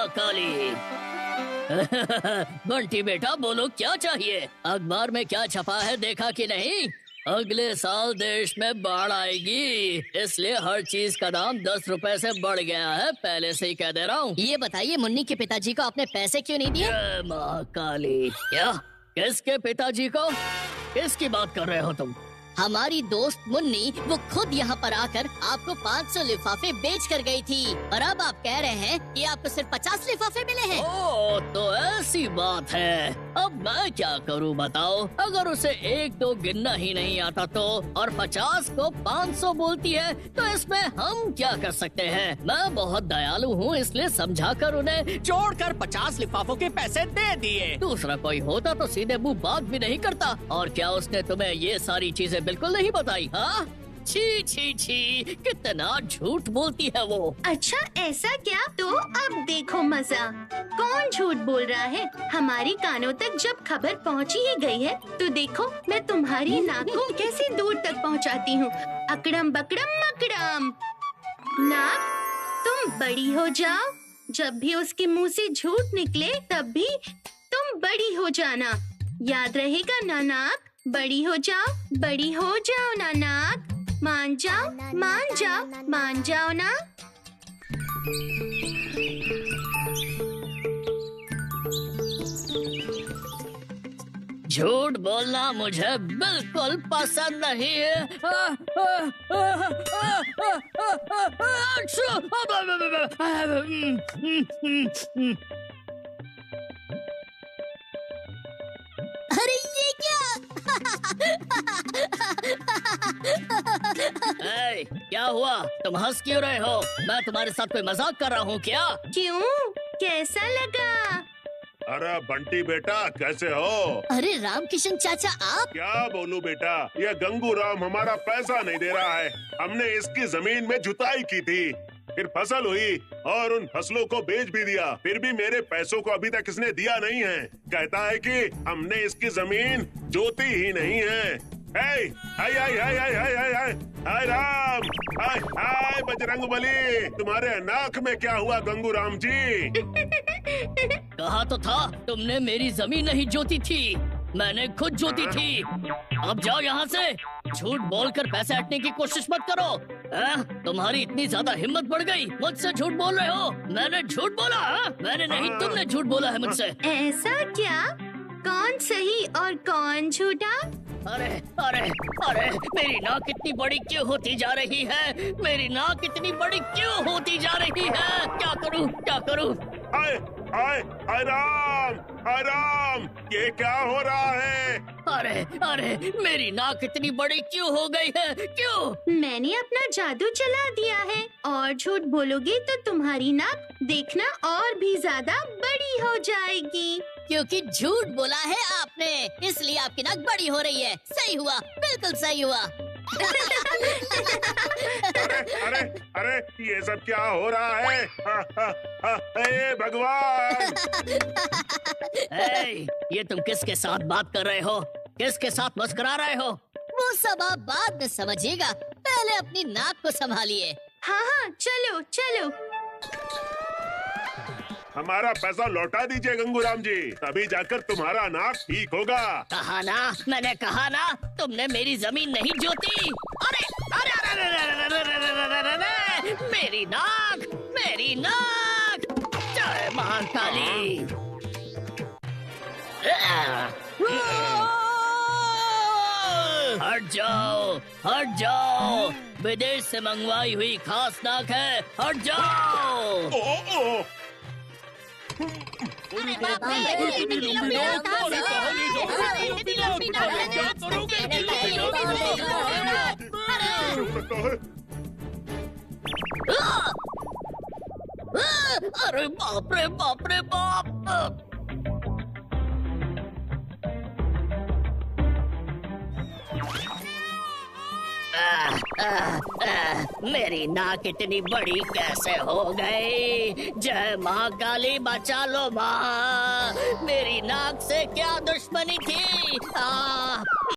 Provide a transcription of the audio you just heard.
काली। बंटी बेटा बोलो क्या चाहिए? अखबार में क्या छपा है देखा कि नहीं? अगले साल देश में बाढ़ आएगी, इसलिए हर चीज का दाम 10 रुपए से बढ़ गया है। पहले से ही कह दे रहा हूँ। ये बताइए मुन्नी के पिताजी को आपने पैसे क्यों नहीं दिए? जय माँ काली। क्या? किसके पिताजी को? किसकी बात कर रहे हो तुम? हमारी दोस्त मुन्नी वो खुद यहाँ पर आकर आपको 500 लिफाफे बेच कर गई थी, और अब आप कह रहे हैं कि आपको सिर्फ 50 लिफाफे मिले हैं। ओ तो ऐसी बात है। अब मैं क्या करूं बताओ? अगर उसे 1-2 गिनना ही नहीं आता तो, और 50 को 500 बोलती है, तो इसमें हम क्या कर सकते हैं? मैं बहुत दयालु हूँ, इसलिए समझा कर उन्हें छोड़कर 50 लिफाफों के पैसे दे दिए। दूसरा कोई होता तो सीधे मुंह बात भी नहीं करता। और क्या उसने तुम्हें ये सारी चीजें बिल्कुल नहीं बताई? हाँ, छी छी छी, कितना झूठ बोलती है वो। अच्छा ऐसा क्या? तो अब देखो मजा। कौन झूठ बोल रहा है? हमारी कानों तक जब खबर पहुंची ही गई है, तो देखो मैं तुम्हारी नाक को कैसे दूर तक पहुंचाती हूँ। अकड़म बकड़म मकड़म। नाक तुम बड़ी हो जाओ। जब भी उसके मुंह से झूठ निकले तब भी तुम बड़ी हो जाना। याद रहेगा ना नाक? बड़ी हो जाओ ना नाक। मान जाओ मान जाओ ना। झूठ बोलना मुझे बिल्कुल पसंद नहीं है। अरे ये क्या? ए, क्या हुआ? तुम हंस क्यों रहे हो? मैं तुम्हारे साथ कोई मजाक कर रहा हूँ क्या? क्यों? कैसा लगा? अरे बंटी बेटा कैसे हो? अरे रामकिशन चाचा आप? क्या बोलूं बेटा, ये गंगू राम हमारा पैसा नहीं दे रहा है। हमने इसकी जमीन में जुताई की थी, फिर फसल हुई और उन फसलों को बेच भी दिया, फिर भी मेरे पैसों को अभी तक इसने दिया नहीं है। कहता है कि हमने इसकी जमीन जोती ही नहीं है। हाय हाय हाय हाय हाय हाय हाय हाय हाय राम, हाय हाय बजरंगबली, तुम्हारे नाक में क्या हुआ गंगू राम जी? कहा तो था तुमने मेरी जमीन नहीं जोती थी, मैंने खुद जोती थी। अब जाओ यहाँ से। झूठ बोलकर पैसे हटने की कोशिश मत करो। तुम्हारी इतनी ज्यादा हिम्मत बढ़ गई, मुझसे झूठ बोल रहे हो? मैंने झूठ बोला? मैंने नहीं, तुमने झूठ बोला है मुझसे। ऐसा क्या? कौन सही और कौन झूठा? अरे अरे अरे, मेरी नाक इतनी बड़ी क्यों होती जा रही है? मेरी नाक इतनी बड़ी क्यों होती जा रही है? क्या करूं क्या करूं? हाय हाय हाय राम, ये क्या हो रहा है? अरे अरे, मेरी नाक इतनी बड़ी क्यों हो गई है? क्यों? मैंने अपना जादू चला दिया है, और झूठ बोलोगे तो तुम्हारी नाक देखना और भी ज्यादा बड़ी हो जाएगी। क्योंकि झूठ बोला है आपने, इसलिए आपकी नाक बड़ी हो रही है। सही हुआ, बिल्कुल सही हुआ। अरे अरे ये सब क्या हो रहा है? हे भगवान! ये तुम किसके साथ बात कर रहे हो? किसके साथ मुस्कुरा रहे हो? वो सब आप बाद में समझिएगा, पहले अपनी नाक को संभालिए। हाँ हाँ चलो चलो। हमारा पैसा लौटा दीजिए गंगूराम जी, तभी जाकर तुम्हारा नाक ठीक होगा। कहा ना, मैंने कहा ना, तुमने मेरी जमीन नहीं जोती। अरे अरे अरे अरे अरे अरे अरे अरे अरे अरे, मेरी नाक, मेरी नाक। जय महाकाली। हट जाओ, हट जाओ, विदेश से मंगवाई हुई खास नाक है, हट जाओ। ओ, अरे बाप रे बाप रे बाप। मेरी नाक इतनी बड़ी कैसे हो गई? जय महाकाली बचा लो माँ, मेरी नाक से क्या दुश्मनी थी?